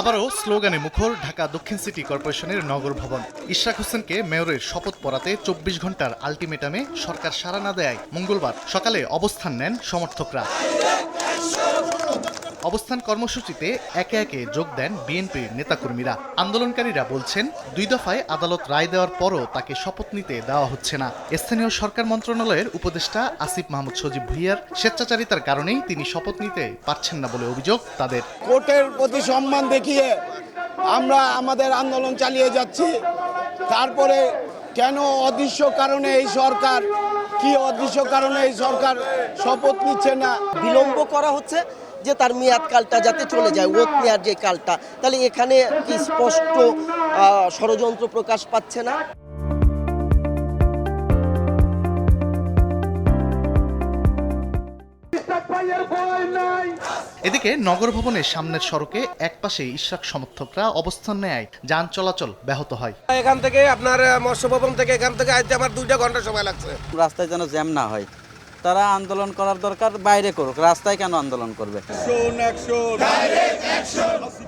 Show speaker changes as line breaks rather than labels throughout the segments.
আবারও স্লোগানে মুখর ঢাকা দক্ষিণ সিটি কর্পোরেশনের নগর ভবন। ইশরাক হোসেনকে মেয়রের শপথ পড়াতে ২৪ ঘন্টার আলটিমেটামে সরকার সাড়া না দেয় মঙ্গলবার সকালে অবস্থান নেন সমর্থকরা। অবস্থান কর্মসূচিতে একে একে যোগ দেন বিএনপির নেতাকর্মীরা। আন্দোলনকারীরা বলছেন ২ দফায় আদালত রায় দেওয়ার পরও তাকে শপথ নিতে দেওয়া হচ্ছে না। স্থানীয় সরকার মন্ত্রণালয়ের উপদেষ্টা আসিফ মাহমুদ সজীব ভুঁইয়ার স্বেচ্ছাচারিতার কারণেই তিনি শপথ নিতে পারছেন না বলে অভিযোগ তাদের।
কোর্টের প্রতি সম্মান দেখিয়ে আমরা আমাদের আন্দোলন চালিয়ে যাচ্ছি। তারপরে কেন অদৃশ্য কারণে এই সরকার শপথ নিচ্ছে না?
বিলম্ব করা হচ্ছে যে তার মেয়াদকালটা যাতে চলে যায়, ওত নেওয়ার যে কালটা, তাহলে এখানে কি স্পষ্ট ষড়যন্ত্র প্রকাশ পাচ্ছে না?
এদিকে নগর ভবনের সামনের সড়কে একপাশে ইশরাক সমর্থকরা অবস্থান নেয় যান চলাচল ব্যাহত হয়।
এখান থেকে আপনার মৎস্য ভবন থেকে এখান থেকে আইতে আমার 2 ঘন্টা সময় লাগছে।
রাস্তায় যেন জ্যাম না হয়, তারা আন্দোলন করার দরকার বাইরে করুক, রাস্তায় কেন আন্দোলন করবে?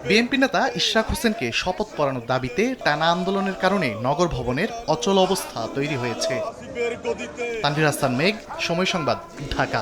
বিএনপি নেতা ইশরাক হোসেনকে শপথ পড়ানোর দাবিতে টানা আন্দোলনের কারণে নগর ভবনের অচল অবস্থা তৈরি হয়েছে। তানভীর হাসান মেঘ, সময় সংবাদ, ঢাকা।